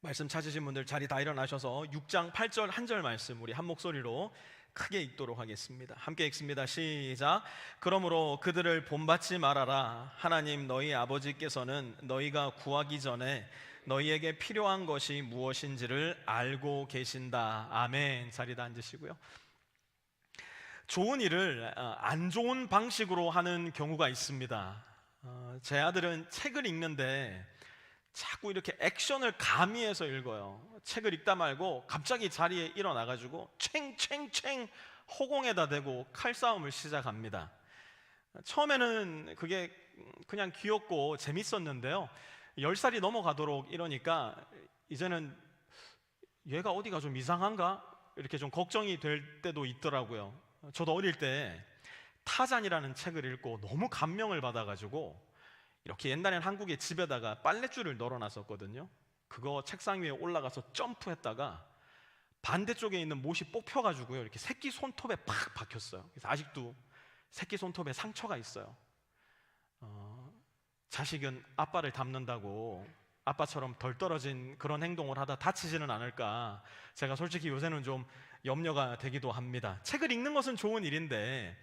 말씀 찾으신 분들 자리 다 일어나셔서 6장 8절 한 절 말씀 우리 한 목소리로 크게 읽도록 하겠습니다. 함께 읽습니다. 시작. 그러므로 그들을 본받지 말아라. 하나님 너희 아버지께서는 너희가 구하기 전에 너희에게 필요한 것이 무엇인지를 알고 계신다. 아멘. 자리 다 앉으시고요. 좋은 일을 안 좋은 방식으로 하는 경우가 있습니다. 제 아들은 책을 읽는데 자꾸 이렇게 액션을 가미해서 읽어요. 책을 읽다 말고 갑자기 자리에 일어나가지고 챙챙챙 허공에다 대고 칼싸움을 시작합니다. 처음에는 그게 그냥 귀엽고 재밌었는데요, 10살이 넘어가도록 이러니까 이제는 얘가 어디가 좀 이상한가? 이렇게 좀 걱정이 될 때도 있더라고요. 저도 어릴 때 타잔이라는 책을 읽고 너무 감명을 받아가지고 이렇게 옛날엔 한국의 집에다가 빨랫줄을 널어놨었거든요. 그거 책상 위에 올라가서 점프했다가 반대쪽에 있는 못이 뽑혀가지고요, 이렇게 새끼 손톱에 팍 박혔어요. 그래서 아직도 새끼 손톱에 상처가 있어요. 자식은 아빠를 닮는다고 아빠처럼 덜 떨어진 그런 행동을 하다 다치지는 않을까, 제가 솔직히 요새는 좀 염려가 되기도 합니다. 책을 읽는 것은 좋은 일인데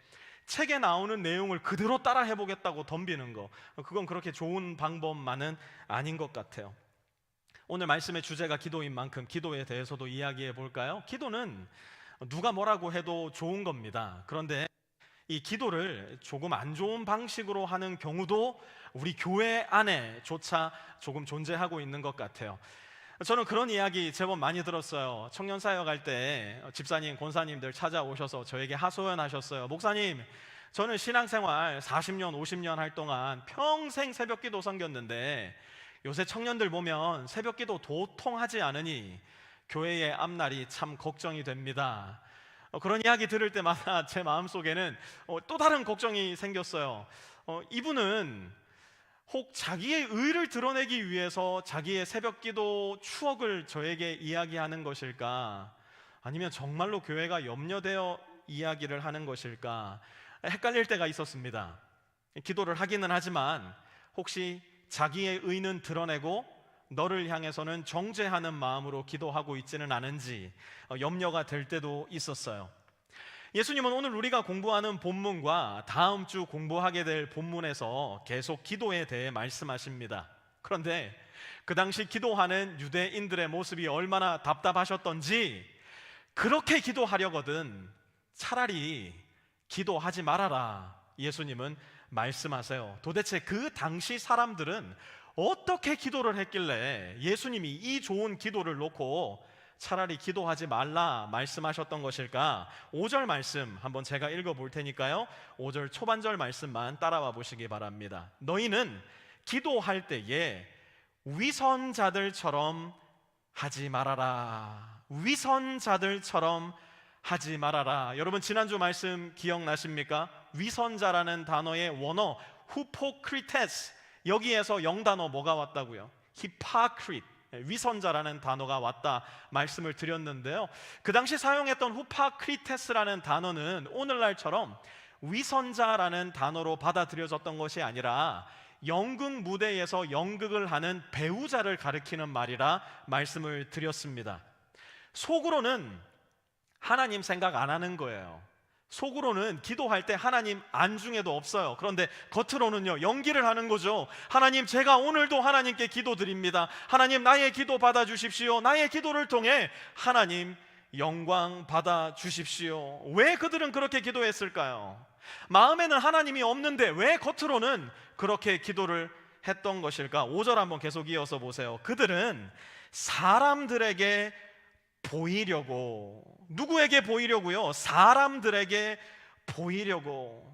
책에 나오는 내용을 그대로 따라 해보겠다고 덤비는 거, 그건 그렇게 좋은 방법만은 아닌 것 같아요. 오늘 말씀의 주제가 기도인 만큼 기도에 대해서도 이야기해 볼까요? 기도는 누가 뭐라고 해도 좋은 겁니다. 그런데 이 기도를 조금 안 좋은 방식으로 하는 경우도 우리 교회 안에조차 조금 존재하고 있는 것 같아요. 저는 그런 이야기 제법 많이 들었어요. 청년사역 할 때 집사님, 권사님들 찾아오셔서 저에게 하소연하셨어요. 목사님, 저는 신앙생활 40년, 50년 할 동안 평생 새벽기도 섬겼는데 요새 청년들 보면 새벽기도 도통하지 않으니 교회의 앞날이 참 걱정이 됩니다. 그런 이야기 들을 때마다 제 마음속에는 또 다른 걱정이 생겼어요. 이분은 혹 자기의 의를 드러내기 위해서 자기의 새벽기도 추억을 저에게 이야기하는 것일까? 아니면 정말로 교회가 염려되어 이야기를 하는 것일까? 헷갈릴 때가 있었습니다. 기도를 하기는 하지만 혹시 자기의 의는 드러내고 너를 향해서는 정죄하는 마음으로 기도하고 있지는 않은지 염려가 될 때도 있었어요. 예수님은 오늘 우리가 공부하는 본문과 다음 주 공부하게 될 본문에서 계속 기도에 대해 말씀하십니다. 그런데 그 당시 기도하는 유대인들의 모습이 얼마나 답답하셨던지 그렇게 기도하려거든 차라리 기도하지 말아라 예수님은 말씀하세요. 도대체 그 당시 사람들은 어떻게 기도를 했길래 예수님이 이 좋은 기도를 놓고 차라리 기도하지 말라 말씀하셨던 것일까? 5절 말씀 한번 제가 읽어볼 테니까요, 5절 초반절 말씀만 따라와 보시기 바랍니다. 너희는 기도할 때에 위선자들처럼 하지 말아라. 위선자들처럼 하지 말아라. 여러분 지난주 말씀 기억나십니까? 위선자라는 단어의 원어 후포크리테스, 여기에서 영단어 뭐가 왔다고요? 히파크릿, 위선자라는 단어가 왔다 말씀을 드렸는데요, 그 당시 사용했던 후파크리테스라는 단어는 오늘날처럼 위선자라는 단어로 받아들여졌던 것이 아니라 연극 무대에서 연극을 하는 배우자를 가리키는 말이라 말씀을 드렸습니다. 속으로는 하나님 생각 안 하는 거예요. 속으로는 기도할 때 하나님 안중에도 없어요. 그런데 겉으로는요 연기를 하는 거죠. 하나님, 제가 오늘도 하나님께 기도드립니다. 하나님, 나의 기도 받아주십시오. 나의 기도를 통해 하나님 영광 받아주십시오. 왜 그들은 그렇게 기도했을까요? 마음에는 하나님이 없는데 왜 겉으로는 그렇게 기도를 했던 것일까? 5절 한번 계속 이어서 보세요. 그들은 사람들에게 보이려고, 누구에게 보이려고요? 사람들에게 보이려고.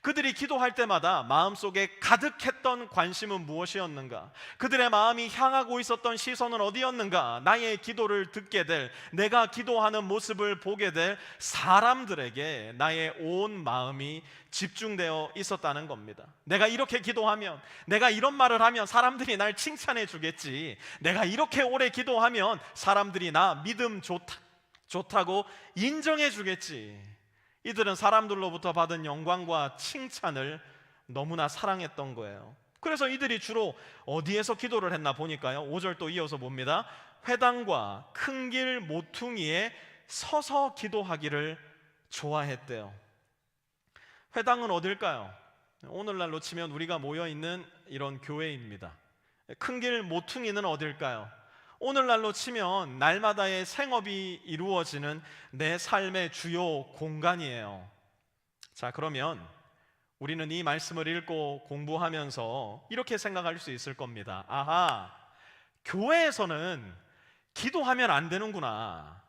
그들이 기도할 때마다 마음속에 가득했던 관심은 무엇이었는가? 그들의 마음이 향하고 있었던 시선은 어디였는가? 나의 기도를 듣게 될, 내가 기도하는 모습을 보게 될 사람들에게 나의 온 마음이 집중되어 있었다는 겁니다. 내가 이렇게 기도하면, 내가 이런 말을 하면 사람들이 날 칭찬해 주겠지. 내가 이렇게 오래 기도하면 사람들이 나 믿음 좋다고 인정해 주겠지. 이들은 사람들로부터 받은 영광과 칭찬을 너무나 사랑했던 거예요. 그래서 이들이 주로 어디에서 기도를 했나 보니까요, 5절 또 이어서 봅니다. 회당과 큰 길 모퉁이에 서서 기도하기를 좋아했대요. 회당은 어딜까요? 오늘날로 치면 우리가 모여있는 이런 교회입니다. 큰 길 모퉁이는 어딜까요? 오늘날로 치면 날마다의 생업이 이루어지는 내 삶의 주요 공간이에요. 자, 그러면 우리는 이 말씀을 읽고 공부하면서 이렇게 생각할 수 있을 겁니다. 아하, 교회에서는 기도하면 안 되는구나.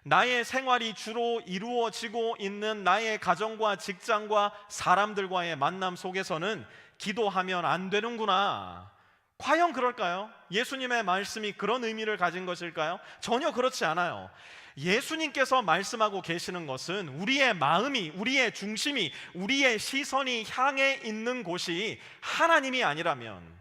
나의 생활이 주로 이루어지고 있는 나의 가정과 직장과 사람들과의 만남 속에서는 기도하면 안 되는구나. 과연 그럴까요? 예수님의 말씀이 그런 의미를 가진 것일까요? 전혀 그렇지 않아요. 예수님께서 말씀하고 계시는 것은 우리의 마음이, 우리의 중심이, 우리의 시선이 향해 있는 곳이 하나님이 아니라면,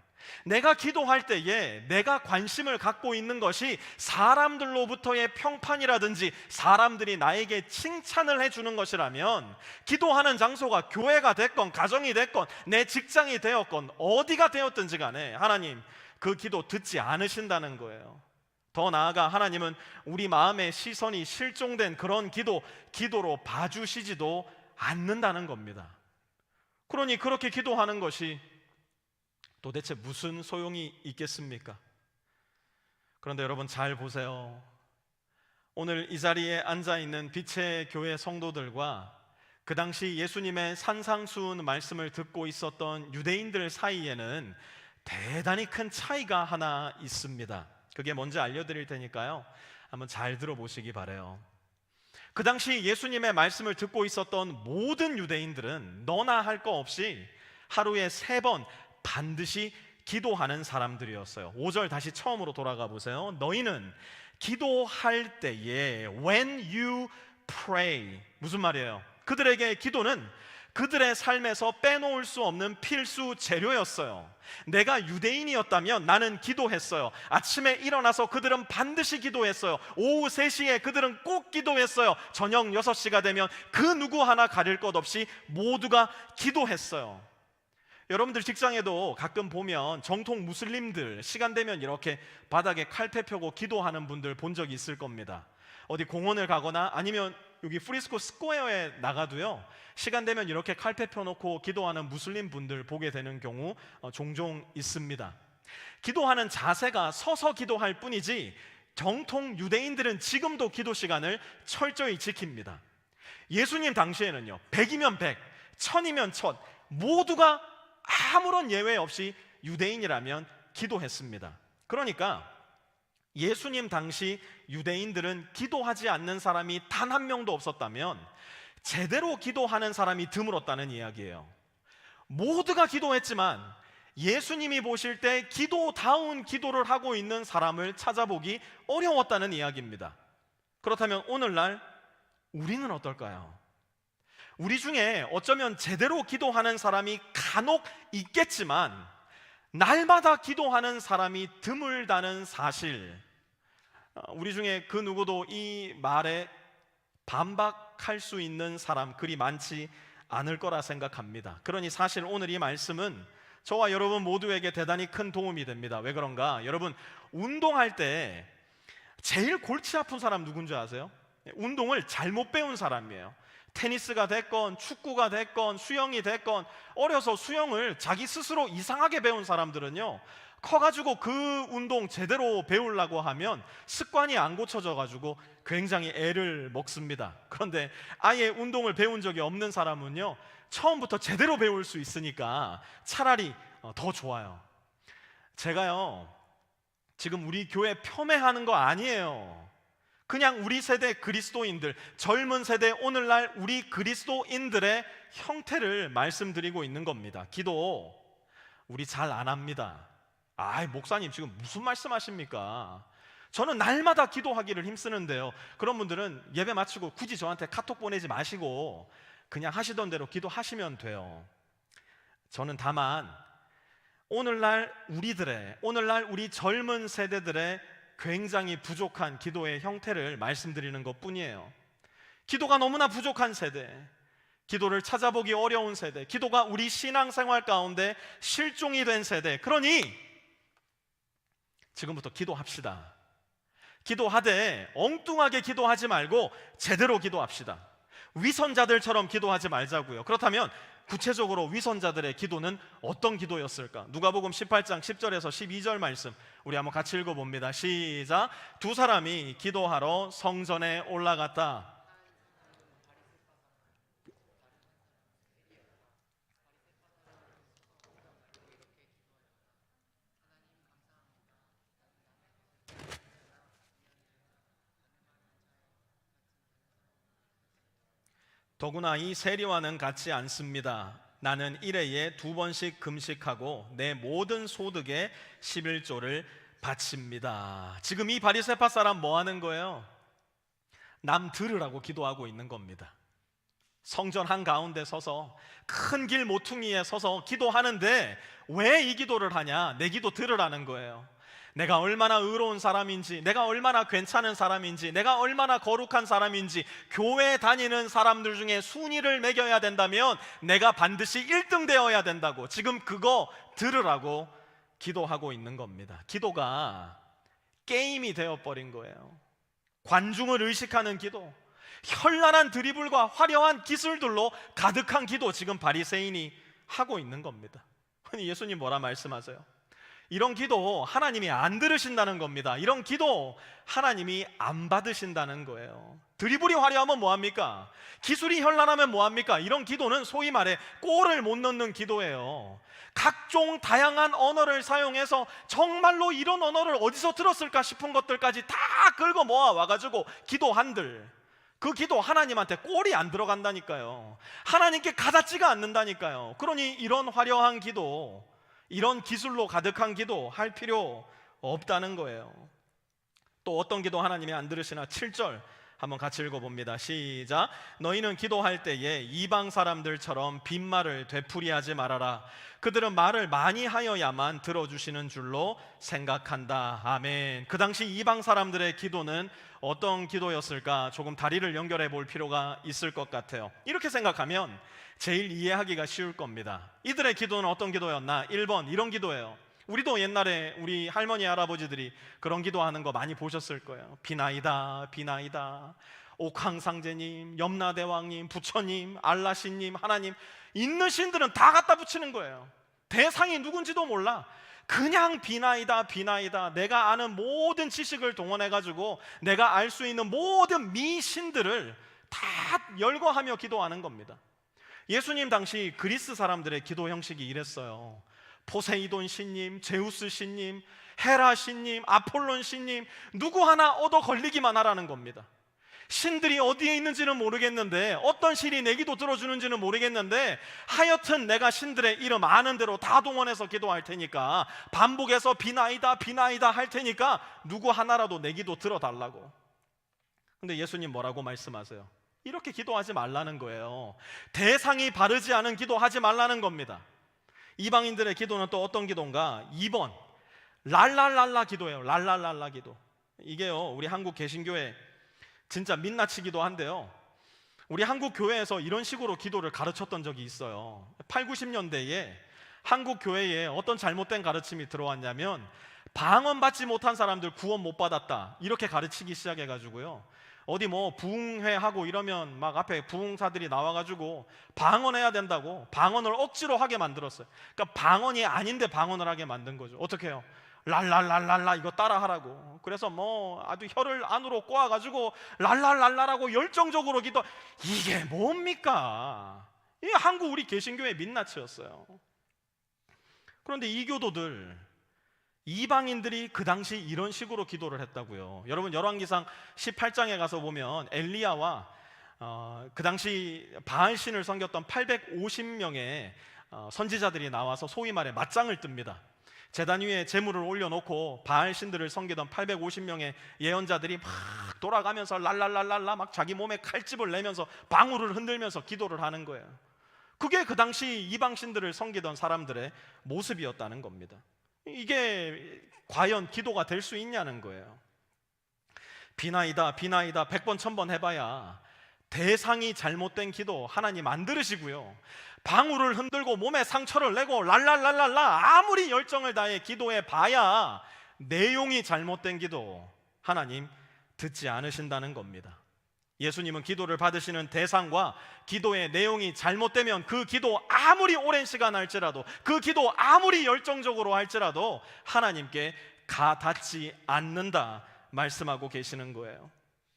내가 기도할 때에 내가 관심을 갖고 있는 것이 사람들로부터의 평판이라든지 사람들이 나에게 칭찬을 해주는 것이라면, 기도하는 장소가 교회가 됐건 가정이 됐건 내 직장이 되었건 어디가 되었든지 간에 하나님 그 기도 듣지 않으신다는 거예요. 더 나아가 하나님은 우리 마음의 시선이 실종된 그런 기도로 봐주시지도 않는다는 겁니다. 그러니 그렇게 기도하는 것이 도대체 무슨 소용이 있겠습니까? 그런데 여러분 잘 보세요. 오늘 이 자리에 앉아있는 빛의 교회 성도들과 그 당시 예수님의 산상수훈 말씀을 듣고 있었던 유대인들 사이에는 대단히 큰 차이가 하나 있습니다. 그게 뭔지 알려드릴 테니까요, 한번 잘 들어보시기 바라요. 그 당시 예수님의 말씀을 듣고 있었던 모든 유대인들은 너나 할 거 없이 하루에 3번 반드시 기도하는 사람들이었어요. 5절 다시 처음으로 돌아가 보세요. 너희는 기도할 때에 when you pray, 무슨 말이에요? 그들에게 기도는 그들의 삶에서 빼놓을 수 없는 필수 재료였어요. 내가 유대인이었다면 나는 기도했어요. 아침에 일어나서 그들은 반드시 기도했어요. 오후 3시에 그들은 꼭 기도했어요. 저녁 6시가 되면 그 누구 하나 가릴 것 없이 모두가 기도했어요. 여러분들 직장에도 가끔 보면 정통 무슬림들 시간 되면 이렇게 바닥에 칼퇴 펴고 기도하는 분들 본 적이 있을 겁니다. 어디 공원을 가거나 아니면 여기 프리스코 스퀘어에 나가도요, 시간 되면 이렇게 칼퇴 펴놓고 기도하는 무슬림 분들 보게 되는 경우 종종 있습니다. 기도하는 자세가 서서 기도할 뿐이지 정통 유대인들은 지금도 기도 시간을 철저히 지킵니다. 예수님 당시에는요, 100이면 100, 1000이면 1000, 모두가 아무런 예외 없이 유대인이라면 기도했습니다. 그러니까 예수님 당시 유대인들은 기도하지 않는 사람이 단 한 명도 없었다면 제대로 기도하는 사람이 드물었다는 이야기예요. 모두가 기도했지만 예수님이 보실 때 기도다운 기도를 하고 있는 사람을 찾아보기 어려웠다는 이야기입니다. 그렇다면 오늘날 우리는 어떨까요? 우리 중에 어쩌면 제대로 기도하는 사람이 간혹 있겠지만 날마다 기도하는 사람이 드물다는 사실, 우리 중에 그 누구도 이 말에 반박할 수 있는 사람 그리 많지 않을 거라 생각합니다. 그러니 사실 오늘 이 말씀은 저와 여러분 모두에게 대단히 큰 도움이 됩니다. 왜 그런가? 여러분, 운동할 때 제일 골치 아픈 사람 누군지 아세요? 운동을 잘못 배운 사람이에요. 테니스가 됐건 축구가 됐건 수영이 됐건, 어려서 수영을 자기 스스로 이상하게 배운 사람들은요, 커가지고 그 운동 제대로 배우려고 하면 습관이 안 고쳐져가지고 굉장히 애를 먹습니다. 그런데 아예 운동을 배운 적이 없는 사람은요, 처음부터 제대로 배울 수 있으니까 차라리 더 좋아요. 제가요, 지금 우리 교회 폄훼하는 거 아니에요. 그냥 우리 세대 그리스도인들, 젊은 세대 오늘날 우리 그리스도인들의 형태를 말씀드리고 있는 겁니다. 기도 우리 잘 안 합니다. 목사님 지금 무슨 말씀하십니까? 저는 날마다 기도하기를 힘쓰는데요. 그런 분들은 예배 마치고 굳이 저한테 카톡 보내지 마시고 그냥 하시던 대로 기도하시면 돼요. 저는 다만 오늘날 우리 젊은 세대들의 굉장히 부족한 기도의 형태를 말씀드리는 것 뿐이에요. 기도가 너무나 부족한 세대, 기도를 찾아보기 어려운 세대, 기도가 우리 신앙생활 가운데 실종이 된 세대. 그러니 지금부터 기도합시다. 기도하되 엉뚱하게 기도하지 말고 제대로 기도합시다. 위선자들처럼 기도하지 말자고요. 그렇다면 구체적으로 위선자들의 기도는 어떤 기도였을까? 누가복음 18장 10절에서 12절 말씀 우리 한번 같이 읽어봅니다. 시작. 두 사람이 기도하러 성전에 올라갔다. 더구나 이 세리와는 같지 않습니다. 나는 일해에 2번씩 금식하고 내 모든 소득의 11조를 바칩니다. 지금 이 바리새파 사람 뭐 하는 거예요? 남 들으라고 기도하고 있는 겁니다. 성전 한가운데 서서 큰 길 모퉁이에 서서 기도하는데 왜 이 기도를 하냐? 내 기도 들으라는 거예요. 내가 얼마나 의로운 사람인지, 내가 얼마나 괜찮은 사람인지, 내가 얼마나 거룩한 사람인지, 교회 다니는 사람들 중에 순위를 매겨야 된다면 내가 반드시 1등 되어야 된다고 지금 그거 들으라고 기도하고 있는 겁니다. 기도가 게임이 되어버린 거예요. 관중을 의식하는 기도, 현란한 드리블과 화려한 기술들로 가득한 기도 지금 바리새인이 하고 있는 겁니다. 아니 예수님 뭐라 말씀하세요? 이런 기도 하나님이 안 들으신다는 겁니다. 이런 기도 하나님이 안 받으신다는 거예요. 드리블이 화려하면 뭐합니까? 기술이 현란하면 뭐합니까? 이런 기도는 소위 말해 골을 못 넣는 기도예요. 각종 다양한 언어를 사용해서 정말로 이런 언어를 어디서 들었을까 싶은 것들까지 다 긁어 모아 와가지고 기도한들, 그 기도 하나님한테 꼴이 안 들어간다니까요. 하나님께 가닿지가 않는다니까요. 그러니 이런 화려한 기도, 이런 기술로 가득한 기도 할 필요 없다는 거예요. 또 어떤 기도 하나님이 안 들으시나? 7절 한번 같이 읽어봅니다. 시작. 너희는 기도할 때에 이방 사람들처럼 빈말을 되풀이하지 말아라. 그들은 말을 많이 하여야만 들어주시는 줄로 생각한다. 아멘. 그 당시 이방 사람들의 기도는 어떤 기도였을까? 조금 다리를 연결해 볼 필요가 있을 것 같아요. 이렇게 생각하면 제일 이해하기가 쉬울 겁니다. 이들의 기도는 어떤 기도였나? 1번 이런 기도예요. 우리도 옛날에 우리 할머니 할아버지들이 그런 기도하는 거 많이 보셨을 거예요. 비나이다 비나이다, 옥황상제님, 염라대왕님, 부처님, 알라신님, 하나님, 있는 신들은 다 갖다 붙이는 거예요. 대상이 누군지도 몰라. 그냥 비나이다 비나이다, 내가 아는 모든 지식을 동원해가지고 내가 알 수 있는 모든 미신들을 다 열거하며 기도하는 겁니다. 예수님 당시 그리스 사람들의 기도 형식이 이랬어요. 포세이돈 신님, 제우스 신님, 헤라 신님, 아폴론 신님, 누구 하나 얻어 걸리기만 하라는 겁니다. 신들이 어디에 있는지는 모르겠는데, 어떤 신이 내 기도 들어주는지는 모르겠는데, 하여튼 내가 신들의 이름 아는 대로 다 동원해서 기도할 테니까, 반복해서 비나이다 비나이다 할 테니까 누구 하나라도 내 기도 들어달라고. 근데 예수님 뭐라고 말씀하세요? 이렇게 기도하지 말라는 거예요. 대상이 바르지 않은 기도하지 말라는 겁니다. 이방인들의 기도는 또 어떤 기도인가? 2번 랄랄랄라 기도예요. 랄랄랄라 기도. 이게요, 우리 한국 개신교회 진짜 민낯이기도 한데요, 우리 한국 교회에서 이런 식으로 기도를 가르쳤던 적이 있어요. 8, 90년대에 한국 교회에 어떤 잘못된 가르침이 들어왔냐면, 방언 받지 못한 사람들 구원 못 받았다, 이렇게 가르치기 시작해가지고요, 어디 뭐 부흥회하고 이러면 막 앞에 부흥사들이 나와가지고 방언해야 된다고 방언을 억지로 하게 만들었어요. 그러니까 방언이 아닌데 방언을 하게 만든 거죠. 어떻게 해요? 랄랄랄랄라 이거 따라하라고. 그래서 뭐 아주 혀를 안으로 꼬아가지고 랄랄랄라라고 열정적으로 기도. 이게 뭡니까? 이게 한국 우리 개신교의 민낯이었어요. 그런데 이 교도들, 이방인들이 그 당시 이런 식으로 기도를 했다고요. 여러분 열왕기상 18장에 가서 보면 엘리야와 그 당시 바알신을 섬겼던 850명의 선지자들이 나와서 소위 말해 맞짱을 뜹니다. 제단 위에 제물을 올려놓고 바알신들을 섬기던 850명의 예언자들이 막 돌아가면서 랄랄랄랄라 막 자기 몸에 칼집을 내면서 방울을 흔들면서 기도를 하는 거예요. 그게 그 당시 이방신들을 섬기던 사람들의 모습이었다는 겁니다. 이게 과연 기도가 될 수 있냐는 거예요. 비나이다 비나이다 100번 1000번 해봐야 대상이 잘못된 기도 하나님 안 들으시고요. 방울을 흔들고 몸에 상처를 내고 랄랄랄랄라 아무리 열정을 다해 기도해 봐야 내용이 잘못된 기도 하나님 듣지 않으신다는 겁니다. 예수님은 기도를 받으시는 대상과 기도의 내용이 잘못되면 그 기도 아무리 오랜 시간 할지라도, 그 기도 아무리 열정적으로 할지라도 하나님께 닿지 않는다 말씀하고 계시는 거예요.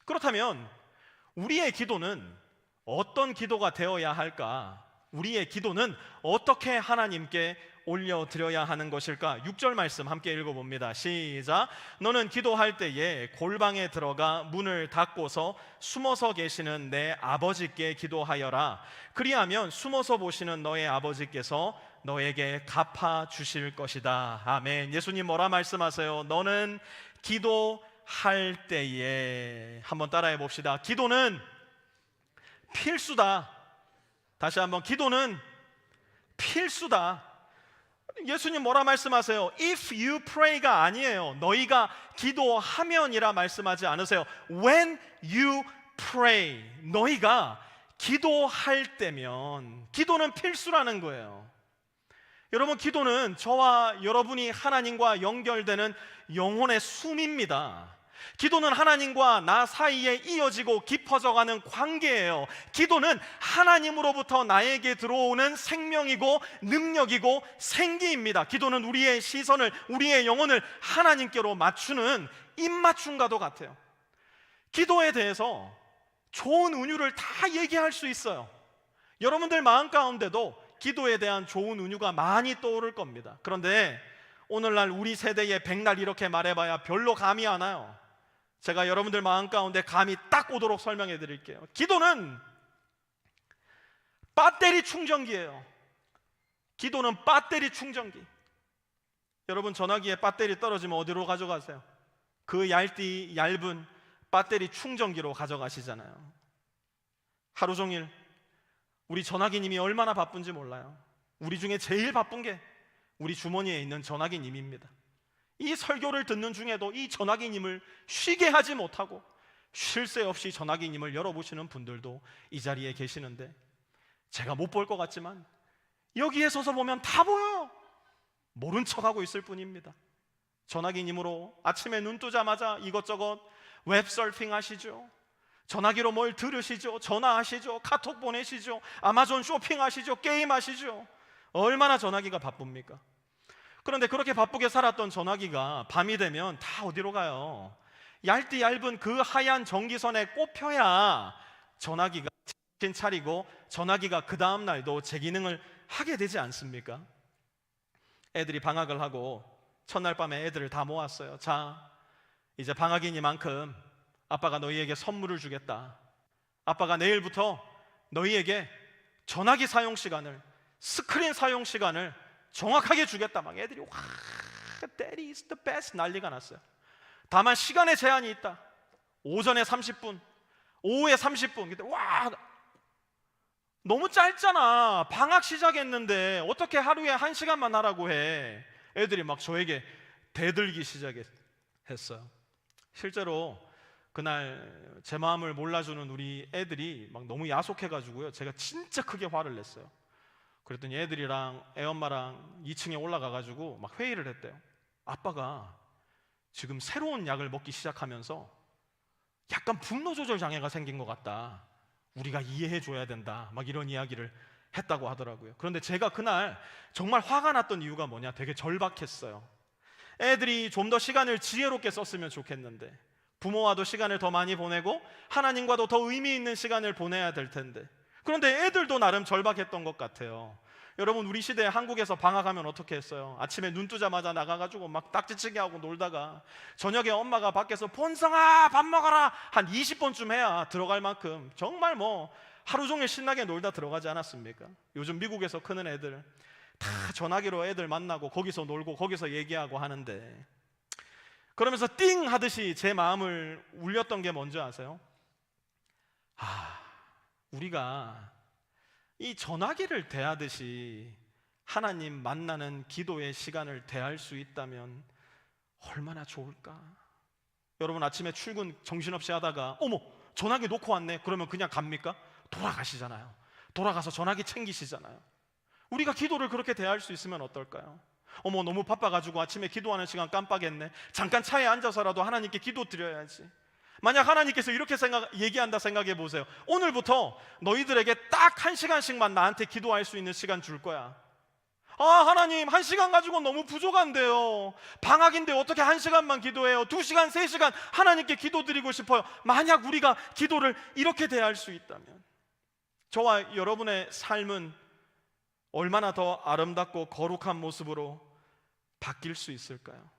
그렇다면 우리의 기도는 어떤 기도가 되어야 할까? 우리의 기도는 어떻게 하나님께 올려드려야 하는 것일까? 6절 말씀 함께 읽어봅니다. 시작. 너는 기도할 때에 골방에 들어가 문을 닫고서 숨어서 계시는 내 아버지께 기도하여라. 그리하면 숨어서 보시는 너의 아버지께서 너에게 갚아주실 것이다. 아멘. 예수님 뭐라 말씀하세요? 너는 기도할 때에, 한번 따라해 봅시다. 기도는 필수다. 다시 한번, 기도는 필수다. 예수님 뭐라 말씀하세요? If you pray가 아니에요. 너희가 기도하면이라 말씀하지 않으세요. When you pray, 너희가 기도할 때면, 기도는 필수라는 거예요. 여러분, 기도는 저와 여러분이 하나님과 연결되는 영혼의 숨입니다. 기도는 하나님과 나 사이에 이어지고 깊어져가는 관계예요. 기도는 하나님으로부터 나에게 들어오는 생명이고 능력이고 생기입니다. 기도는 우리의 시선을, 우리의 영혼을 하나님께로 맞추는 입맞춤과도 같아요. 기도에 대해서 좋은 은유를 다 얘기할 수 있어요. 여러분들 마음 가운데도 기도에 대한 좋은 은유가 많이 떠오를 겁니다. 그런데 오늘날 우리 세대의 백날 이렇게 말해봐야 별로 감이 안 와요. 제가 여러분들 마음 가운데 감이 딱 오도록 설명해 드릴게요. 기도는 배터리 충전기예요. 기도는 배터리 충전기. 여러분, 전화기에 배터리 떨어지면 어디로 가져가세요? 그 얇은 배터리 충전기로 가져가시잖아요. 하루 종일 우리 전화기님이 얼마나 바쁜지 몰라요. 우리 중에 제일 바쁜 게 우리 주머니에 있는 전화기님입니다. 이 설교를 듣는 중에도 이 전화기님을 쉬게 하지 못하고 쉴 새 없이 전화기님을 열어보시는 분들도 이 자리에 계시는데, 제가 못 볼 것 같지만 여기에 서서 보면 다 보여요. 모른 척하고 있을 뿐입니다. 전화기님으로 아침에 눈 뜨자마자 이것저것 웹서핑 하시죠. 전화기로 뭘 들으시죠. 전화하시죠. 카톡 보내시죠. 아마존 쇼핑하시죠. 게임하시죠. 얼마나 전화기가 바쁩니까? 그런데 그렇게 바쁘게 살았던 전화기가 밤이 되면 다 어디로 가요? 얇은 그 하얀 전기선에 꼽혀야 전화기가 정신 차리고 전화기가 그 다음 날도 제 기능을 하게 되지 않습니까? 애들이 방학을 하고 첫날 밤에 애들을 다 모았어요. 자, 이제 방학이니만큼 아빠가 너희에게 선물을 주겠다. 아빠가 내일부터 너희에게 전화기 사용 시간을, 스크린 사용 시간을 정확하게 주겠다. 막 애들이 와, Daddy is the best 난리가 났어요. 다만 시간에 제한이 있다. 오전에 30분, 오후에 30분. 근데 와, 너무 짧잖아. 방학 시작했는데 어떻게 하루에 1시간만 하라고 해. 애들이 막 저에게 대들기 시작했어요. 실제로 그날 제 마음을 몰라주는 우리 애들이 막 너무 야속해가지고요, 제가 진짜 크게 화를 냈어요. 그랬더니 애들이랑 애엄마랑 2층에 올라가가지고 막 회의를 했대요. 아빠가 지금 새로운 약을 먹기 시작하면서 약간 분노 조절 장애가 생긴 것 같다. 우리가 이해해줘야 된다. 막 이런 이야기를 했다고 하더라고요. 그런데 제가 그날 정말 화가 났던 이유가 뭐냐? 되게 절박했어요. 애들이 좀 더 시간을 지혜롭게 썼으면 좋겠는데, 부모와도 시간을 더 많이 보내고 하나님과도 더 의미 있는 시간을 보내야 될 텐데, 그런데 애들도 나름 절박했던 것 같아요. 여러분, 우리 시대에 한국에서 방학하면 어떻게 했어요? 아침에 눈 뜨자마자 나가가지고 막 딱지치기 하고 놀다가 저녁에 엄마가 밖에서 본성아 밥 먹어라 한 20번쯤 해야 들어갈 만큼 정말 뭐 하루 종일 신나게 놀다 들어가지 않았습니까? 요즘 미국에서 크는 애들 다 전화기로 애들 만나고 거기서 놀고 거기서 얘기하고 하는데, 그러면서 띵 하듯이 제 마음을 울렸던 게 뭔지 아세요? 우리가 이 전화기를 대하듯이 하나님 만나는 기도의 시간을 대할 수 있다면 얼마나 좋을까? 여러분, 아침에 출근 정신없이 하다가 어머, 전화기 놓고 왔네. 그러면 그냥 갑니까? 돌아가시잖아요. 돌아가서 전화기 챙기시잖아요. 우리가 기도를 그렇게 대할 수 있으면 어떨까요? 어머, 너무 바빠가지고 아침에 기도하는 시간 깜빡했네. 잠깐 차에 앉아서라도 하나님께 기도 드려야지. 만약 하나님께서 이렇게 얘기한다 생각해 보세요. 오늘부터 너희들에게 딱 1시간씩만 나한테 기도할 수 있는 시간 줄 거야. 아, 하나님 1시간 가지고 너무 부족한데요. 방학인데 어떻게 1시간만 기도해요? 2시간, 3시간 하나님께 기도드리고 싶어요. 만약 우리가 기도를 이렇게 대할 수 있다면, 저와 여러분의 삶은 얼마나 더 아름답고 거룩한 모습으로 바뀔 수 있을까요?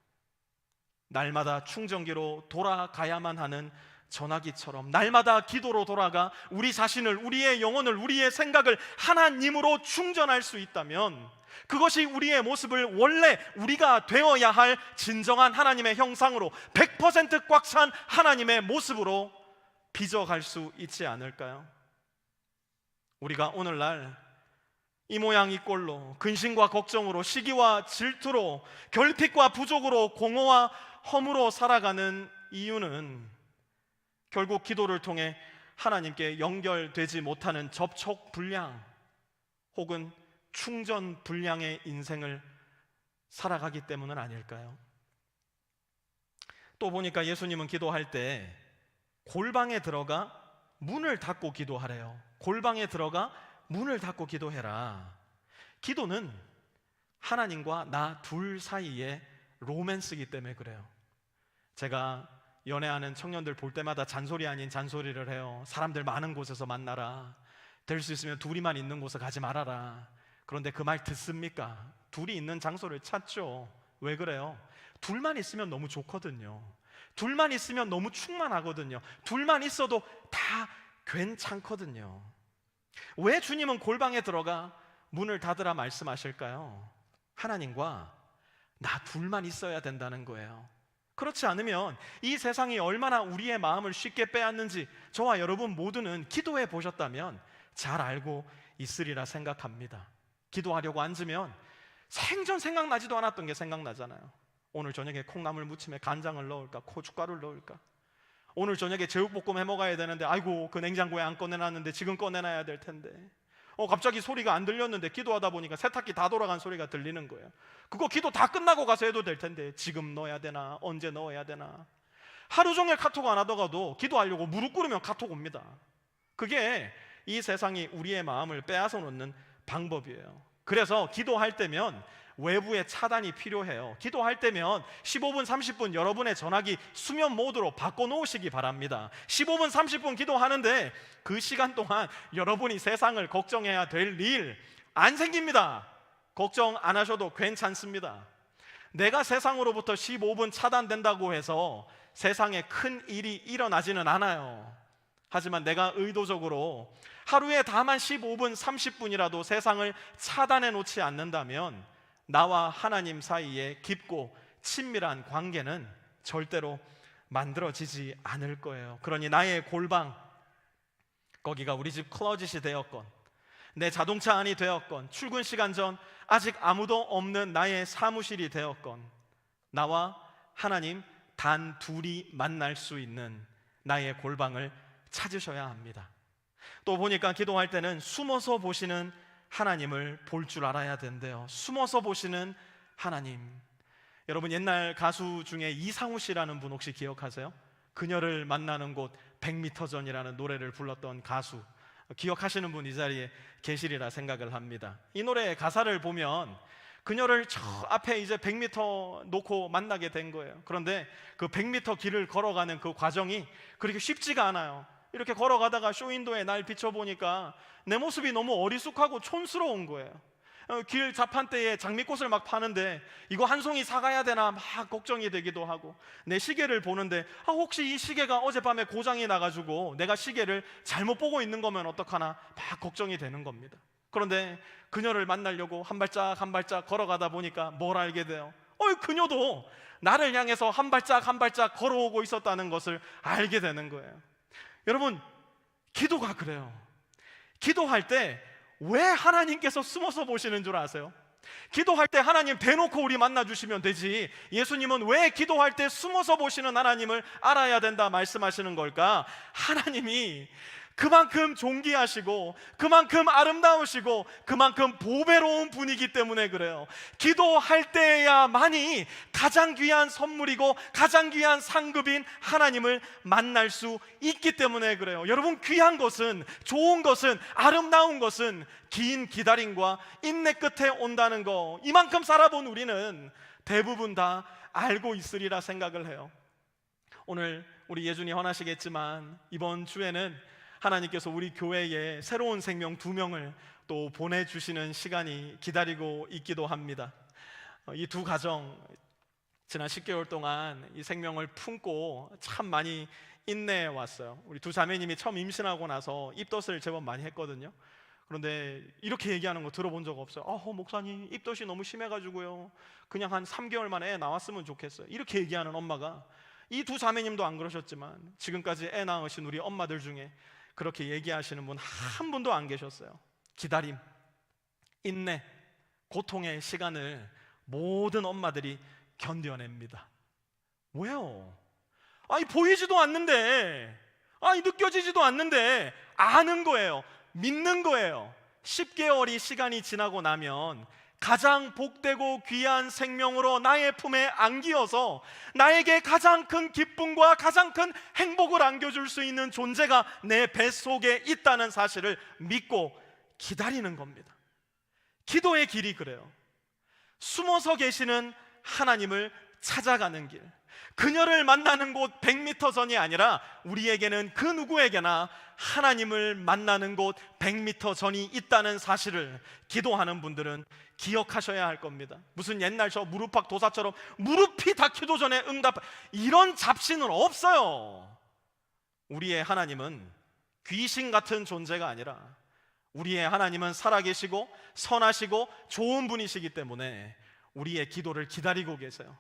날마다 충전기로 돌아가야만 하는 전화기처럼 날마다 기도로 돌아가 우리 자신을, 우리의 영혼을, 우리의 생각을 하나님으로 충전할 수 있다면, 그것이 우리의 모습을 원래 우리가 되어야 할 진정한 하나님의 형상으로 100% 꽉 찬 하나님의 모습으로 빚어갈 수 있지 않을까요? 우리가 오늘날 이 모양 이 꼴로 근심과 걱정으로, 시기와 질투로, 결핍과 부족으로, 공허와 허무로 살아가는 이유는 결국 기도를 통해 하나님께 연결되지 못하는 접촉 불량 혹은 충전 불량의 인생을 살아가기 때문은 아닐까요? 또 보니까 예수님은 기도할 때 골방에 들어가 문을 닫고 기도하래요. 골방에 들어가 문을 닫고 기도해라. 기도는 하나님과 나 둘 사이의 로맨스이기 때문에 그래요. 제가 연애하는 청년들 볼 때마다 잔소리 아닌 잔소리를 해요. 사람들 많은 곳에서 만나라. 될 수 있으면 둘이만 있는 곳에 가지 말아라. 그런데 그 말 듣습니까? 둘이 있는 장소를 찾죠. 왜 그래요? 둘만 있으면 너무 좋거든요. 둘만 있으면 너무 충만하거든요. 둘만 있어도 다 괜찮거든요. 왜 주님은 골방에 들어가 문을 닫으라 말씀하실까요? 하나님과 나 둘만 있어야 된다는 거예요. 그렇지 않으면 이 세상이 얼마나 우리의 마음을 쉽게 빼앗는지 저와 여러분 모두는 기도해 보셨다면 잘 알고 있으리라 생각합니다. 기도하려고 앉으면 생전 생각나지도 않았던 게 생각나잖아요. 오늘 저녁에 콩나물 무침에 간장을 넣을까, 고춧가루를 넣을까? 오늘 저녁에 제육볶음 해 먹어야 되는데 아이고 그 냉장고에 안 꺼내놨는데 지금 꺼내놔야 될 텐데, 갑자기 소리가 안 들렸는데 기도하다 보니까 세탁기 다 돌아간 소리가 들리는 거예요. 그거 기도 다 끝나고 가서 해도 될 텐데 지금 넣어야 되나, 언제 넣어야 되나. 하루 종일 카톡 안 하다가도 기도하려고 무릎 꿇으면 카톡 옵니다. 그게 이 세상이 우리의 마음을 빼앗아 놓는 방법이에요. 그래서 기도할 때면 외부의 차단이 필요해요. 기도할 때면 15분, 30분 여러분의 전화기 수면 모드로 바꿔놓으시기 바랍니다. 15분, 30분 기도하는데 그 시간 동안 여러분이 세상을 걱정해야 될 일 안 생깁니다. 걱정 안 하셔도 괜찮습니다. 내가 세상으로부터 15분 차단된다고 해서 세상에 큰 일이 일어나지는 않아요. 하지만 내가 의도적으로 하루에 다만 15분, 30분이라도 세상을 차단해 놓지 않는다면 나와 하나님 사이에 깊고 친밀한 관계는 절대로 만들어지지 않을 거예요. 그러니 나의 골방, 거기가 우리 집 클로짓이 되었건, 내 자동차 안이 되었건, 출근 시간 전 아직 아무도 없는 나의 사무실이 되었건, 나와 하나님 단 둘이 만날 수 있는 나의 골방을 찾으셔야 합니다. 또 보니까 기도할 때는 숨어서 보시는 하나님을 볼 줄 알아야 된대요. 숨어서 보시는 하나님. 여러분, 옛날 가수 중에 이상우 씨라는 분 혹시 기억하세요? 그녀를 만나는 곳 100m 전이라는 노래를 불렀던 가수, 기억하시는 분 이 자리에 계시리라 생각을 합니다. 이 노래의 가사를 보면 그녀를 저 앞에 이제 100m 놓고 만나게 된 거예요. 그런데 그 100m 길을 걸어가는 그 과정이 그렇게 쉽지가 않아요. 이렇게 걸어가다가 쇼윈도에 날 비춰보니까 내 모습이 너무 어리숙하고 촌스러운 거예요. 길 자판대에 장미꽃을 막 파는데 이거 한 송이 사가야 되나 막 걱정이 되기도 하고, 내 시계를 보는데 혹시 이 시계가 어젯밤에 고장이 나가지고 내가 시계를 잘못 보고 있는 거면 어떡하나 막 걱정이 되는 겁니다. 그런데 그녀를 만나려고 한 발짝 한 발짝 걸어가다 보니까 뭘 알게 돼요? 그녀도 나를 향해서 한 발짝 한 발짝 걸어오고 있었다는 것을 알게 되는 거예요. 여러분, 기도가 그래요. 기도할 때 왜 하나님께서 숨어서 보시는 줄 아세요? 기도할 때 하나님 대놓고 우리 만나주시면 되지, 예수님은 왜 기도할 때 숨어서 보시는 하나님을 알아야 된다 말씀하시는 걸까? 하나님이 그만큼 존귀하시고 그만큼 아름다우시고 그만큼 보배로운 분이기 때문에 그래요. 기도할 때야만이 가장 귀한 선물이고 가장 귀한 상급인 하나님을 만날 수 있기 때문에 그래요. 여러분, 귀한 것은, 좋은 것은, 아름다운 것은 긴 기다림과 인내 끝에 온다는 거, 이만큼 살아본 우리는 대부분 다 알고 있으리라 생각을 해요. 오늘 우리 예준이 헌하시겠지만 이번 주에는 하나님께서 우리 교회에 새로운 생명 2명을 또 보내주시는 시간이 기다리고 있기도 합니다. 이 두 가정 지난 10개월 동안 이 생명을 품고 참 많이 인내해 왔어요. 우리 두 자매님이 처음 임신하고 나서 입덧을 제법 많이 했거든요. 그런데 이렇게 얘기하는 거 들어본 적 없어요. 목사님, 입덧이 너무 심해가지고요, 그냥 한 3개월 만에 애 나왔으면 좋겠어요. 이렇게 얘기하는 엄마가, 이 두 자매님도 안 그러셨지만 지금까지 애 낳으신 우리 엄마들 중에 그렇게 얘기하시는 분 한 분도 안 계셨어요. 기다림, 인내, 고통의 시간을 모든 엄마들이 견뎌냅니다. 왜요? 보이지도 않는데, 느껴지지도 않는데 아는 거예요. 믿는 거예요. 10개월이 시간이 지나고 나면 가장 복되고 귀한 생명으로 나의 품에 안기어서 나에게 가장 큰 기쁨과 가장 큰 행복을 안겨줄 수 있는 존재가 내 뱃속에 있다는 사실을 믿고 기다리는 겁니다. 기도의 길이 그래요. 숨어서 계시는 하나님을 찾아가는 길, 그녀를 만나는 곳 100m 전이 아니라 우리에게는 그 누구에게나 하나님을 만나는 곳 100m 전이 있다는 사실을 기도하는 분들은 기억하셔야 할 겁니다. 무슨 옛날 저 무릎팍 도사처럼 무릎이 닿기도 전에 응답, 이런 잡신은 없어요. 우리의 하나님은 귀신 같은 존재가 아니라 우리의 하나님은 살아계시고 선하시고 좋은 분이시기 때문에 우리의 기도를 기다리고 계세요.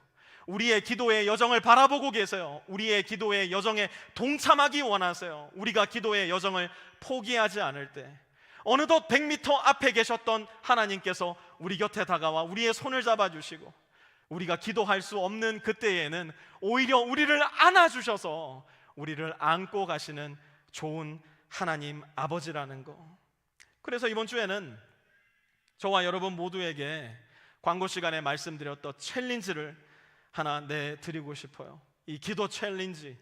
우리의 기도의 여정을 바라보고 계세요. 우리의 기도의 여정에 동참하기 원하세요. 우리가 기도의 여정을 포기하지 않을 때 어느덧 100m 앞에 계셨던 하나님께서 우리 곁에 다가와 우리의 손을 잡아주시고, 우리가 기도할 수 없는 그때에는 오히려 우리를 안아주셔서 우리를 안고 가시는 좋은 하나님 아버지라는 거. 그래서 이번 주에는 저와 여러분 모두에게 광고 시간에 말씀드렸던 챌린지를 하나 내드리고 싶어요. 이 기도 챌린지,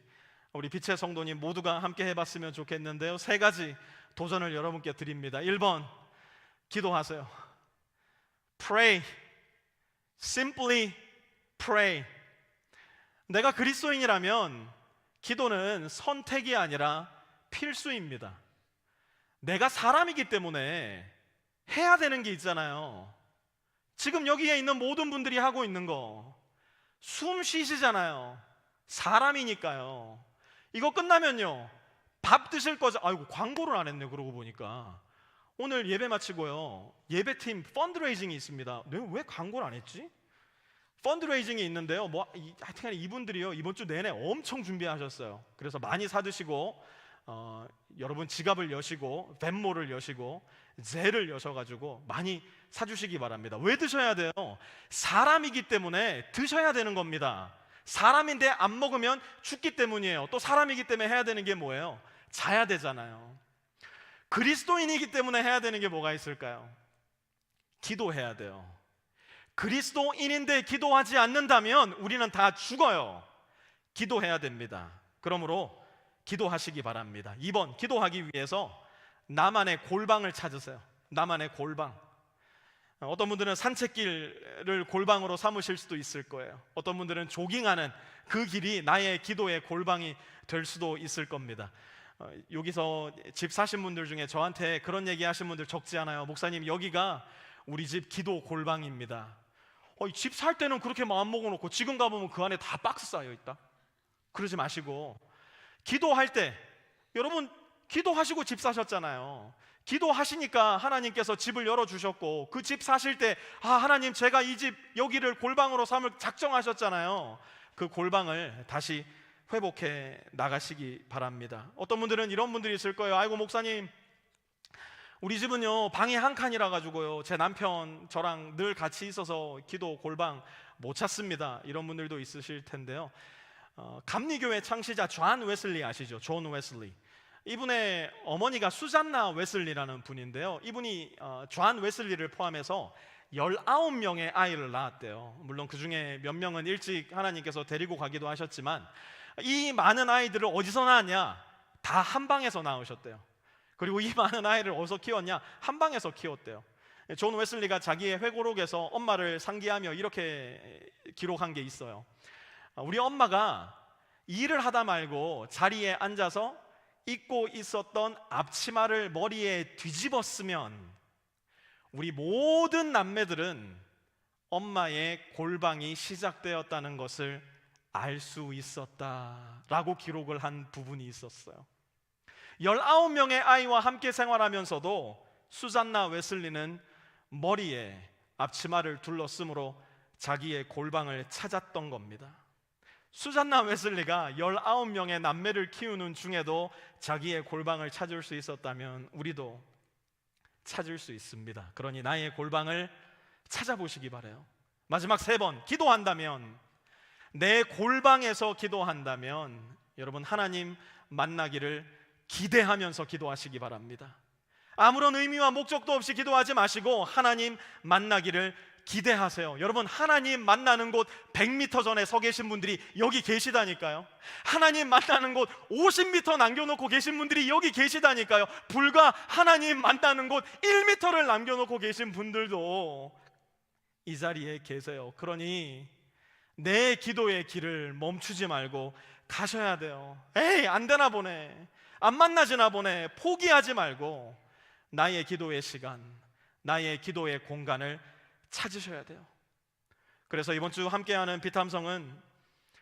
우리 빛의 성도님 모두가 함께 해봤으면 좋겠는데요, 3가지 도전을 여러분께 드립니다. 1번, 기도하세요. Pray. Simply pray. 내가 그리스도인이라면 기도는 선택이 아니라 필수입니다. 내가 사람이기 때문에 해야 되는 게 있잖아요. 지금 여기에 있는 모든 분들이 하고 있는 거, 숨 쉬시잖아요. 사람이니까요. 이거 끝나면요, 밥 드실 거죠. 광고를 안 했네. 그러고 보니까 오늘 예배 마치고요, 예배팀 펀드레이징이 있습니다. 내가 왜 광고를 안 했지? 펀드레이징이 있는데요, 하여튼 이분들이요, 이번 주 내내 엄청 준비하셨어요. 그래서 많이 사드시고, 여러분 지갑을 여시고 벤모를 여시고 젤을 여셔가지고 많이 사주시기 바랍니다. 왜 드셔야 돼요? 사람이기 때문에 드셔야 되는 겁니다. 사람인데 안 먹으면 죽기 때문이에요. 또 사람이기 때문에 해야 되는 게 뭐예요? 자야 되잖아요. 그리스도인이기 때문에 해야 되는 게 뭐가 있을까요? 기도해야 돼요. 그리스도인인데 기도하지 않는다면 우리는 다 죽어요. 기도해야 됩니다. 그러므로 기도하시기 바랍니다. 2번, 기도하기 위해서 나만의 골방을 찾으세요. 나만의 골방. 어떤 분들은 산책길을 골방으로 삼으실 수도 있을 거예요. 어떤 분들은 조깅하는 그 길이 나의 기도의 골방이 될 수도 있을 겁니다. 여기서 집 사신 분들 중에 저한테 그런 얘기 하신 분들 적지 않아요. 목사님, 여기가 우리 집 기도 골방입니다. 집 살 때는 그렇게 마음 먹어놓고 지금 가보면 그 안에 다 박스 쌓여 있다. 그러지 마시고, 기도할 때, 여러분 기도하시고 집 사셨잖아요. 기도하시니까 하나님께서 집을 열어주셨고, 그 집 사실 때 하나님, 제가 이 집 여기를 골방으로 삼을 작정하셨잖아요. 그 골방을 다시 회복해 나가시기 바랍니다. 어떤 분들은 이런 분들이 있을 거예요. 목사님, 우리 집은요 방이 한 칸이라 가지고요 제 남편 저랑 늘 같이 있어서 기도 골방 못 찾습니다. 이런 분들도 있으실 텐데요. 감리교회 창시자 존 웨슬리 아시죠? 존 웨슬리. 이분의 어머니가 수잔나 웨슬리라는 분인데요. 이분이 존 웨슬리를 포함해서 19명의 아이를 낳았대요. 물론 그 중에 몇 명은 일찍 하나님께서 데리고 가기도 하셨지만 이 많은 아이들을 어디서 낳았냐? 다 한 방에서 낳으셨대요. 그리고 이 많은 아이를 어디서 키웠냐? 한 방에서 키웠대요. 존 웨슬리가 자기의 회고록에서 엄마를 상기하며 이렇게 기록한 게 있어요. 우리 엄마가 일을 하다 말고 자리에 앉아서 입고 있었던 앞치마를 머리에 뒤집었으면 우리 모든 남매들은 엄마의 골방이 시작되었다는 것을 알 수 있었다라고 기록을 한 부분이 있었어요. 19명의 아이와 함께 생활하면서도 수잔나 웨슬리는 머리에 앞치마를 둘렀으므로 자기의 골방을 찾았던 겁니다. 수잔나 웨슬리가 19명의 남매를 키우는 중에도 자기의 골방을 찾을 수 있었다면 우리도 찾을 수 있습니다. 그러니 나의 골방을 찾아보시기 바라요. 마지막 3번, 기도한다면, 내 골방에서 기도한다면 여러분 하나님 만나기를 기대하면서 기도하시기 바랍니다. 아무런 의미와 목적도 없이 기도하지 마시고 하나님 만나기를 기대하세요. 여러분 하나님 만나는 곳 100m 전에 서 계신 분들이 여기 계시다니까요. 하나님 만나는 곳 50m 남겨놓고 계신 분들이 여기 계시다니까요. 불과 하나님 만나는 곳 1m를 남겨놓고 계신 분들도 이 자리에 계세요. 그러니 내 기도의 길을 멈추지 말고 가셔야 돼요. 에이 안 되나 보네, 안 만나지나 보네, 포기하지 말고 나의 기도의 시간, 나의 기도의 공간을 찾으셔야 돼요. 그래서 이번 주 함께하는 비탐성은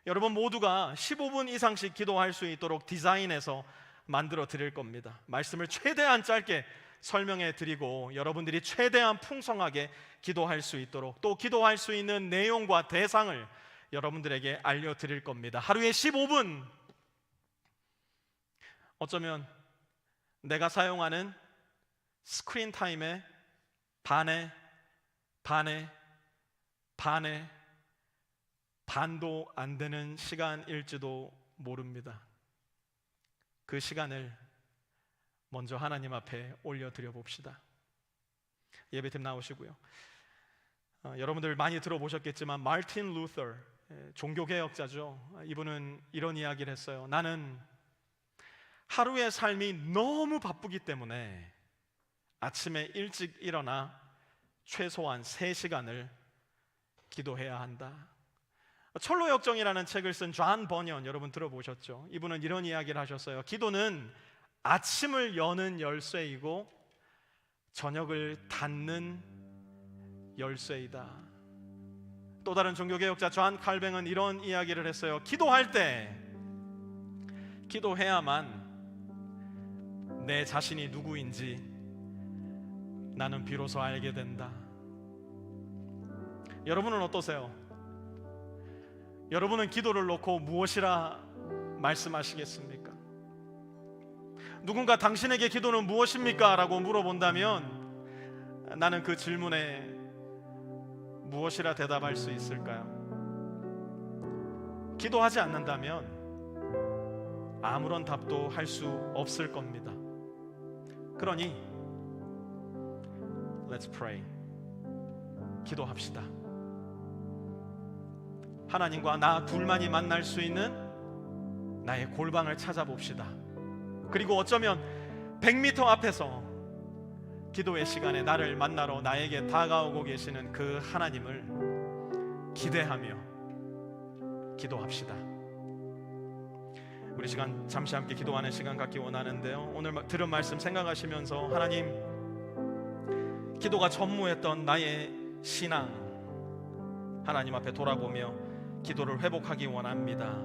여러분 모두가 15분 이상씩 기도할 수 있도록 디자인해서 만들어 드릴 겁니다. 말씀을 최대한 짧게 설명해 드리고 여러분들이 최대한 풍성하게 기도할 수 있도록, 또 기도할 수 있는 내용과 대상을 여러분들에게 알려드릴 겁니다. 하루에 15분, 어쩌면 내가 사용하는 스크린 타임의 반도 안 되는 시간일지도 모릅니다. 그 시간을 먼저 하나님 앞에 올려드려 봅시다. 예배팀 나오시고요. 여러분들 많이 들어보셨겠지만 마르틴 루터, 종교개혁자죠. 이분은 이런 이야기를 했어요. 나는 하루의 삶이 너무 바쁘기 때문에 아침에 일찍 일어나 최소한 3시간을 기도해야 한다. 철로역정이라는 책을 쓴 존 버년, 여러분 들어보셨죠? 이분은 이런 이야기를 하셨어요. 기도는 아침을 여는 열쇠이고 저녁을 닫는 열쇠이다. 또 다른 종교개혁자 존 칼뱅은 이런 이야기를 했어요. 기도할 때 기도해야만 내 자신이 누구인지 나는 비로소 알게 된다. 여러분은 어떠세요? 여러분은 기도를 놓고 무엇이라 말씀하시겠습니까? 누군가 당신에게 기도는 무엇입니까? 라고 물어본다면 나는 그 질문에 무엇이라 대답할 수 있을까요? 기도하지 않는다면 아무런 답도 할 수 없을 겁니다. 그러니 Let's pray. 기도합시다. 하나님과 나 둘만이 만날 수 있는 나의 골방을 찾아봅시다. 그리고 어쩌면 100m 앞에서 기도의 시간에 나를 만나러 나에게 다가오고 계시는 그 하나님을 기대하며 기도합시다. 우리 시간 잠시 함께 기도하는 시간 갖기 원하는데요, 오늘 들은 말씀 생각하시면서 하나님, 기도가 전무했던 나의 신앙 하나님 앞에 돌아보며 기도를 회복하기 원합니다.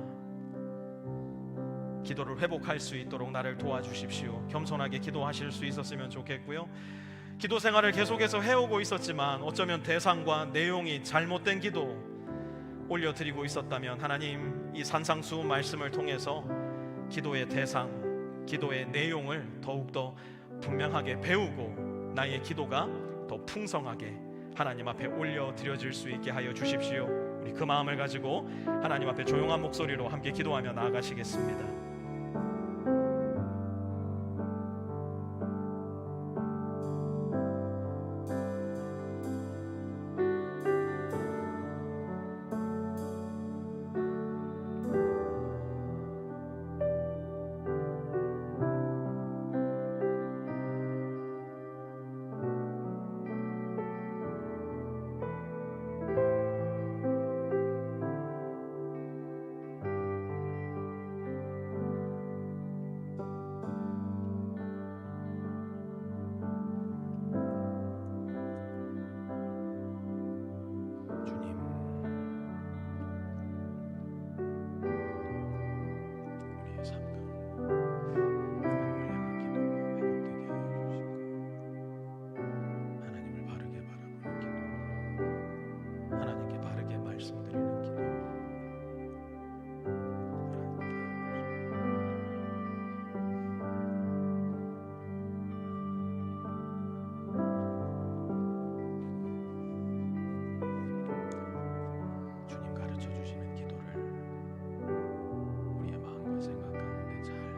기도를 회복할 수 있도록 나를 도와주십시오. 겸손하게 기도하실 수 있었으면 좋겠고요. 기도 생활을 계속해서 해오고 있었지만 어쩌면 대상과 내용이 잘못된 기도 올려드리고 있었다면 하나님, 이 산상수훈 말씀을 통해서 기도의 대상, 기도의 내용을 더욱더 분명하게 배우고 나의 기도가 더 풍성하게 하나님 앞에 올려드려질 수 있게 하여 주십시오. 우리 그 마음을 가지고 하나님 앞에 조용한 목소리로 함께 기도하며 나아가시겠습니다.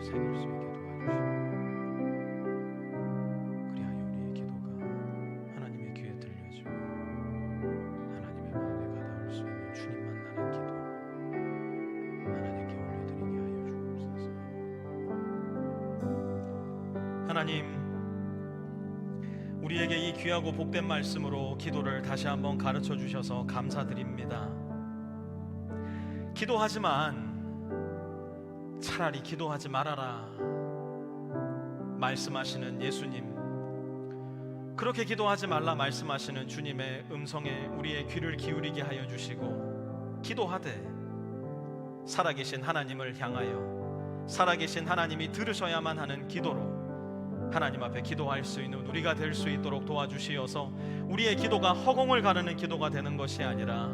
새길 수 있게 도와주시고 그리하여 우리의 기도가 하나님의 귀에 들려지고 하나님의 마음에 가닿을 수 있는 주님 만나는 기도 하나님께 올려드리게 하여 주옵소서. 하나님, 우리에게 이 귀하고 복된 말씀으로 기도를 다시 한번 가르쳐 주셔서 감사드립니다. 기도하지만 차라리 기도하지 말아라 말씀하시는 예수님, 그렇게 기도하지 말라 말씀하시는 주님의 음성에 우리의 귀를 기울이게 하여 주시고 기도하되 살아계신 하나님을 향하여 살아계신 하나님이 들으셔야만 하는 기도로 하나님 앞에 기도할 수 있는 우리가 될 수 있도록 도와주시어서 우리의 기도가 허공을 가르는 기도가 되는 것이 아니라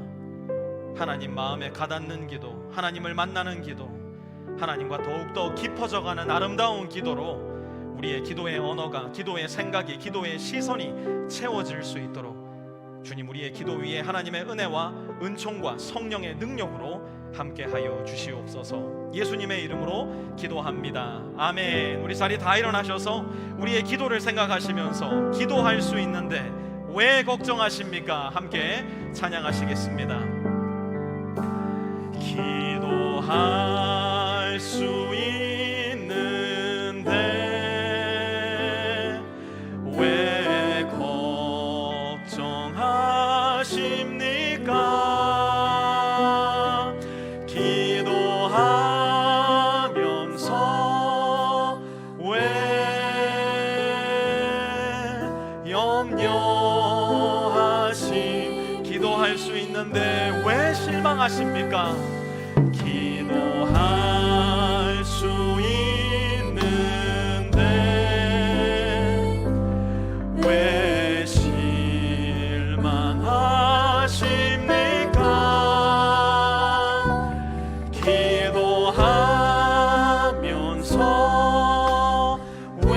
하나님 마음에 가닿는 기도, 하나님을 만나는 기도, 하나님과 더욱더 깊어져가는 아름다운 기도로 우리의 기도의 언어가, 기도의 생각이, 기도의 시선이 채워질 수 있도록 주님, 우리의 기도 위에 하나님의 은혜와 은총과 성령의 능력으로 함께하여 주시옵소서. 예수님의 이름으로 기도합니다. 아멘. 우리 자리 다 일어나셔서 우리의 기도를 생각하시면서 기도할 수 있는데 왜 걱정하십니까? 함께 찬양하시겠습니다. 기도할 수 있는데 왜 걱정하십니까? 기도하면서 왜 염려하시? 기도할 수 있는데 왜 실망하십니까? 기도할 수 있는데 왜 실망하십니까? 기도하면서 왜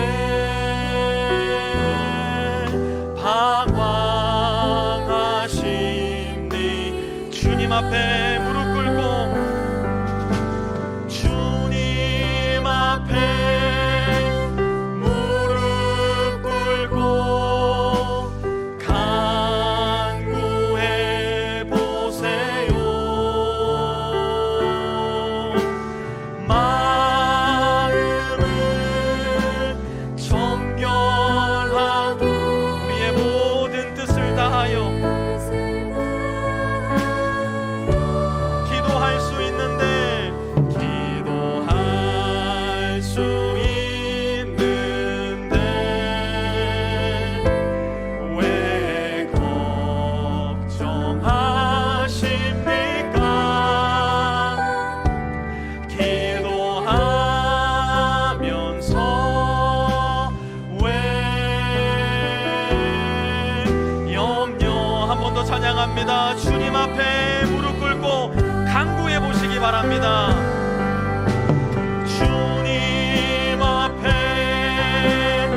방황하십니? 주님 앞에 무릎 꿇고 찬양합니다. 주님 앞에 무릎 꿇고 간구해 보시기 바랍니다. 주님 앞에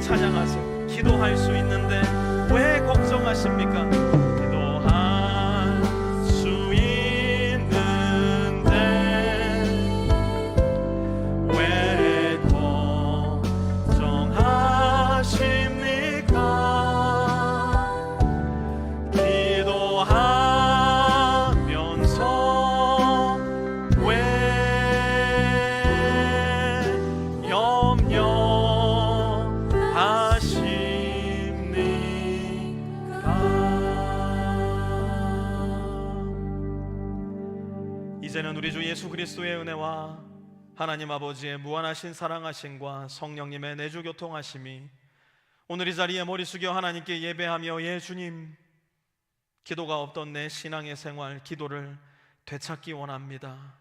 찬양하세요. 기도할 수 있는데 왜 걱정하십니까? 기도할 수 있는데 왜 걱정하십니까? 기도하면서 왜 이제는 우리 주 예수 그리스도의 은혜와 하나님 아버지의 무한하신 사랑하심과 성령님의 내주 교통하심이 오늘 이 자리에 머리 숙여 하나님께 예배하며 예 주님, 기도가 없던 내 신앙의 생활, 기도를 되찾기 원합니다.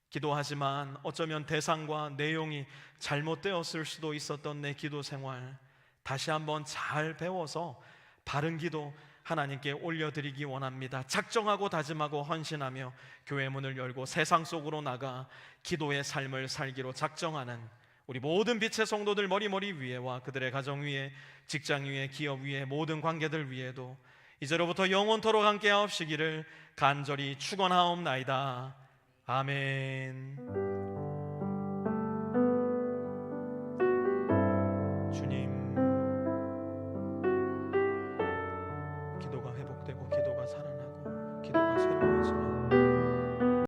기도하지만 어쩌면 대상과 내용이 잘못되었을 수도 있었던 내 기도 생활, 다시 한번 잘 배워서 바른 기도 하나님께 올려드리기 원합니다. 작정하고 다짐하고 헌신하며 교회 문을 열고 세상 속으로 나가 기도의 삶을 살기로 작정하는 우리 모든 빛의 성도들 머리 위에와 그들의 가정 위에, 직장 위에, 기업 위에, 모든 관계들 위에도 이제로부터 영원토록 함께하옵시기를 간절히 축원하옵나이다. 아멘. 주님, 기도가 회복되고 기도가 살아나